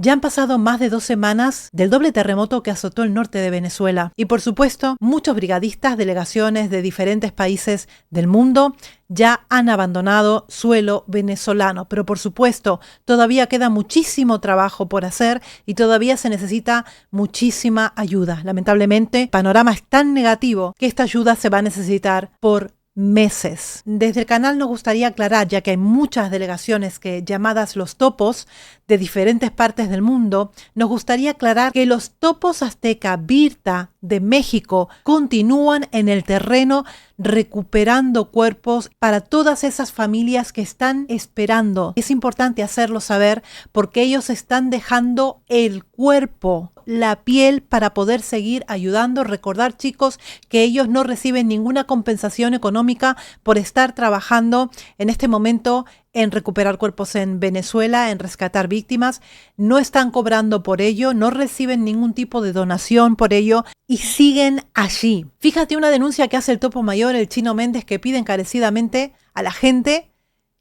Ya han pasado más de 2 semanas del doble terremoto que azotó el norte de Venezuela y por supuesto muchos brigadistas, delegaciones de diferentes países del mundo ya han abandonado suelo venezolano, pero por supuesto todavía queda muchísimo trabajo por hacer y todavía se necesita muchísima ayuda. Lamentablemente, el panorama es tan negativo que esta ayuda se va a necesitar por meses. Desde el canal nos gustaría aclarar, ya que hay muchas delegaciones llamadas los topos de diferentes partes del mundo, nos gustaría aclarar que los topos azteca Virta de México continúan en el terreno recuperando cuerpos para todas esas familias que están esperando. Es importante hacerlo saber porque ellos están dejando el cuerpo, la piel para poder seguir ayudando. Recordar, chicos, que ellos no reciben ninguna compensación económica por estar trabajando en este momento en recuperar cuerpos en Venezuela, en rescatar víctimas. No están cobrando por ello, no reciben ningún tipo de donación por ello y siguen allí. Fíjate una denuncia que hace el topo mayor, el Chino Méndez, que pide encarecidamente a la gente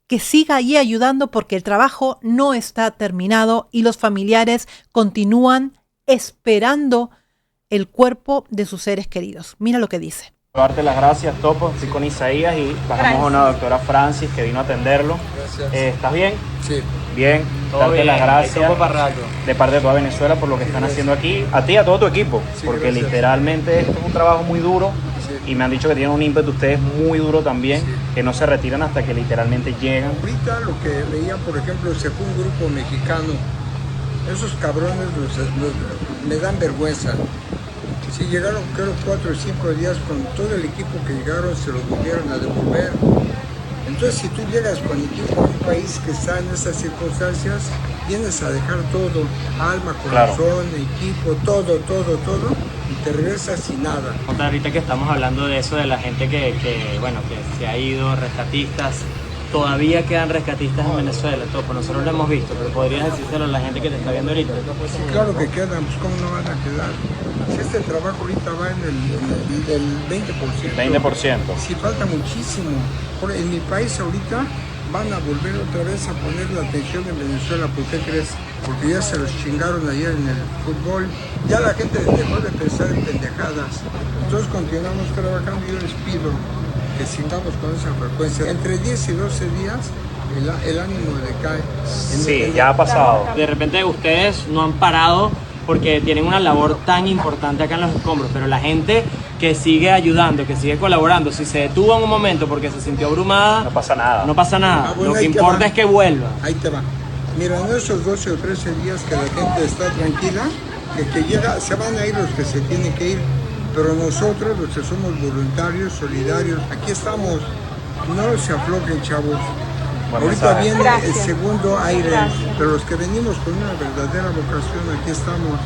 que siga allí ayudando porque el trabajo no está terminado y los familiares continúan esperando el cuerpo de sus seres queridos. Mira lo que dice. Darte las gracias, Topo. Estoy con Isaías y bajamos a una doctora Francis que vino a atenderlo. Gracias. ¿Estás bien? Sí. Bien. Todo Darte bien. las gracias Para rato. de parte de toda Venezuela por lo que están haciendo aquí. A ti y a todo tu equipo. Sí, porque gracias. literalmente esto es un trabajo muy duro. Sí. Y me han dicho que tienen un ímpetu ustedes muy duro también. Sí. Que no se retiran hasta que literalmente llegan. Ahorita lo que veía, por ejemplo, se fue un grupo mexicano. Esos cabrones me dan vergüenza. Si llegaron, creo, 4 o 5 días con todo el equipo que llegaron, se los volvieron a devolver. Entonces, si tú llegas con equipo a un país que está en esas circunstancias, vienes a dejar todo, alma, corazón, equipo, todo, y te regresas sin nada. Ahorita que estamos hablando de eso, de la gente que se ha ido, rescatistas, todavía quedan rescatistas en Venezuela, Topo, nosotros lo hemos visto, pero podrías decírselo a la gente que te está viendo ahorita. Sí, claro que quedan, pues cómo no van a quedar. Si este trabajo ahorita va en el 20%. 20%. Sí, falta muchísimo. En mi país ahorita van a volver otra vez a poner la atención en Venezuela. ¿Por qué crees? Porque ya se los chingaron ayer en el fútbol. Ya la gente dejó de pensar en pendejadas. Entonces continuamos trabajando y yo les pido que sigamos con esa frecuencia. Entre 10 y 12 días el ánimo decae. Sí, ya ha pasado. De repente ustedes no han parado porque tienen una labor tan importante acá en los escombros, pero la gente que sigue ayudando, que sigue colaborando, si se detuvo en un momento porque se sintió abrumada, No pasa nada. no pasa nada. Bueno, Lo que ahí te importa va. es que vuelva. Ahí te va. Mira, en esos 12 o 13 días que la gente está tranquila, que llega, se van a ir los que se tienen que ir, pero nosotros, los que somos voluntarios, solidarios, aquí estamos. No se aflojen, chavos. Buen Ahorita mensaje. viene Gracias. el segundo aire, Gracias. pero los que venimos con una verdadera vocación, aquí estamos.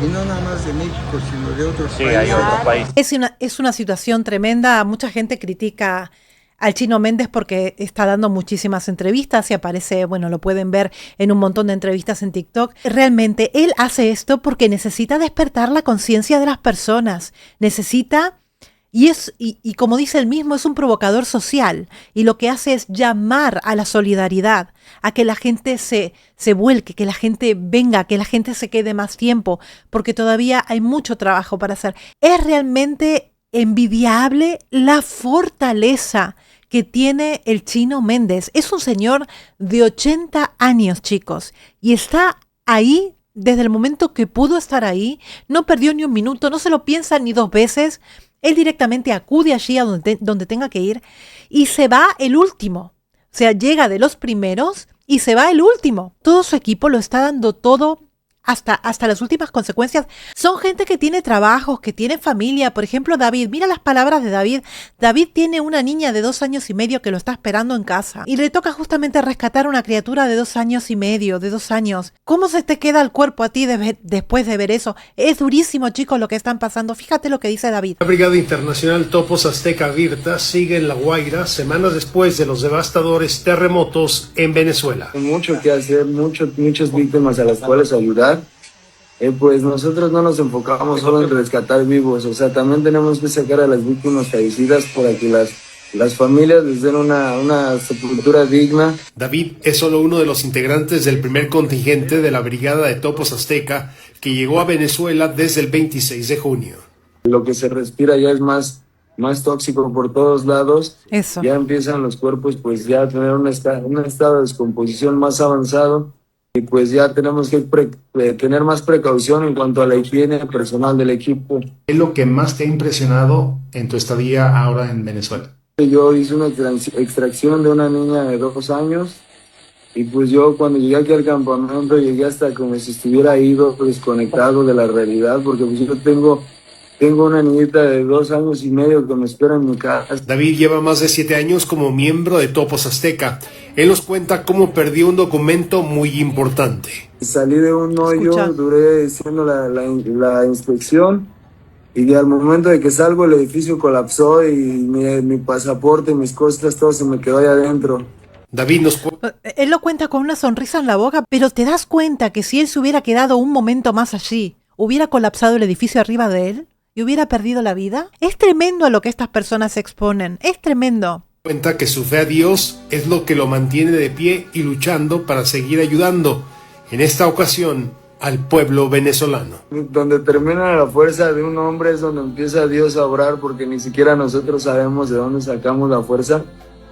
Y no nada más de México, sino de otros Sí, países. hay otros países. Es una situación tremenda. Mucha gente critica al Chino Méndez porque está dando muchísimas entrevistas y aparece, bueno, lo pueden ver en un montón de entrevistas en TikTok. Realmente él hace esto porque necesita despertar la conciencia de las personas. Necesita, y como dice él mismo, es un provocador social. Y lo que hace es llamar a la solidaridad, a que la gente se vuelque, que la gente venga, que la gente se quede más tiempo, porque todavía hay mucho trabajo para hacer. Es realmente envidiable la fortaleza que tiene el Chino Méndez. Es un señor de 80 años, chicos, y está ahí desde el momento que pudo estar ahí. No perdió ni un minuto, no se lo piensa ni 2 veces. Él directamente acude allí a donde tenga que ir y se va el último. O sea, llega de los primeros y se va el último. Todo su equipo lo está dando todo hasta las últimas consecuencias. Son gente que tiene trabajos, que tiene familia. Por ejemplo, David, mira las palabras de David. David tiene una niña de 2 años y medio que lo está esperando en casa. Y le toca justamente rescatar a una criatura de 2 años y medio, de 2 años. ¿Cómo se te queda el cuerpo a ti después de ver eso? Es durísimo, chicos, lo que están pasando. Fíjate lo que dice David. La Brigada Internacional Topos Azteca Virta sigue en La Guaira semanas después de los devastadores terremotos en Venezuela. Hay mucho que hacer, muchas víctimas a las cuales ayudar. Pues nosotros no nos enfocamos solo en rescatar vivos, o sea, también tenemos que sacar a las víctimas fallecidas para que las las familias les den una sepultura digna. David es solo uno de los integrantes del primer contingente de la Brigada de Topos Azteca que llegó a Venezuela desde el 26 de junio. Lo que se respira ya es más tóxico por todos lados. Eso. Ya empiezan los cuerpos pues ya a tener un estado de descomposición más avanzado y pues ya tenemos que tener más precaución en cuanto a la higiene personal del equipo. ¿Qué es lo que más te ha impresionado en tu estadía ahora en Venezuela? Yo hice una extracción de una niña de 2 años y pues yo cuando llegué aquí al campamento llegué hasta como si estuviera ido, desconectado de la realidad, porque pues yo tengo una niñita de 2 años y medio que me espera en mi casa. David lleva más de 7 años como miembro de Topos Azteca. Él nos cuenta cómo perdió un documento muy importante. Salí de un hoyo, duré haciendo la inspección y al momento de que salgo el edificio colapsó y mi pasaporte, mis cosas, todo se me quedó ahí adentro. David Él lo cuenta con una sonrisa en la boca, pero te das cuenta que si él se hubiera quedado un momento más allí, hubiera colapsado el edificio arriba de él y hubiera perdido la vida. Es tremendo a lo que estas personas se exponen, es tremendo. Cuenta que su fe a Dios es lo que lo mantiene de pie y luchando para seguir ayudando, en esta ocasión, al pueblo venezolano. Donde termina la fuerza de un hombre es donde empieza Dios a obrar, porque ni siquiera nosotros sabemos de dónde sacamos la fuerza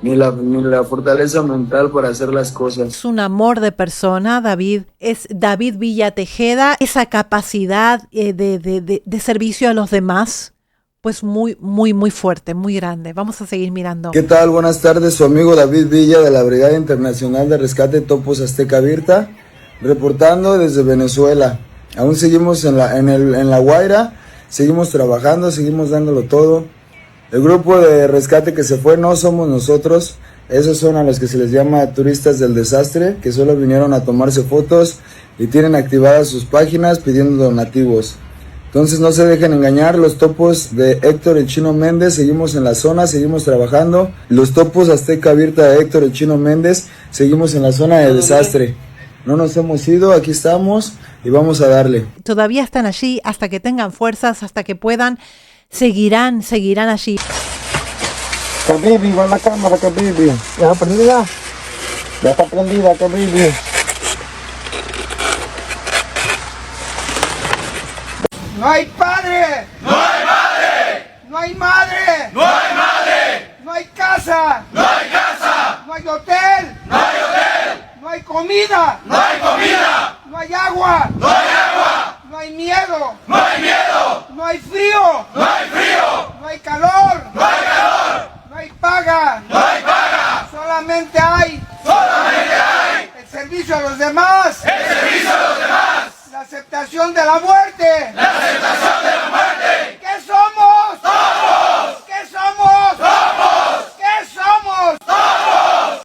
ni la fortaleza mental para hacer las cosas. Es un amor de persona, David. Es David Villa Tejeda, esa capacidad de servicio a los demás, pues muy, muy, muy fuerte, muy grande. Vamos a seguir mirando. ¿Qué tal? Buenas tardes, su amigo David Villa de la Brigada Internacional de Rescate Topos Azteca Virta, reportando desde Venezuela. Aún seguimos en la Guaira, seguimos trabajando, seguimos dándolo todo. El grupo de rescate que se fue no somos nosotros, esos son a los que se les llama turistas del desastre, que solo vinieron a tomarse fotos y tienen activadas sus páginas pidiendo donativos. Entonces no se dejen engañar, los topos de Héctor el Chino Méndez, seguimos en la zona, seguimos trabajando. Los topos Azteca Virta de Héctor el Chino Méndez, seguimos en la zona de desastre. No nos hemos ido, aquí estamos y vamos a darle. Todavía están allí hasta que tengan fuerzas, hasta que puedan. Seguirán allí. Kabibi, va la cámara, Kabibi. ¿Ya está prendida? Ya está prendida, Kabibi. No hay padre. No hay madre. No hay madre. No hay madre. No hay casa. No hay casa. No hay hotel. No hay hotel. No hay comida. No hay comida. No hay agua. No hay agua. No hay miedo. No hay miedo. No hay frío. No hay frío. No hay calor. No hay calor. No hay paga. No hay paga. Solamente hay el servicio a los demás. El servicio a los demás. La aceptación de la muerte. La aceptación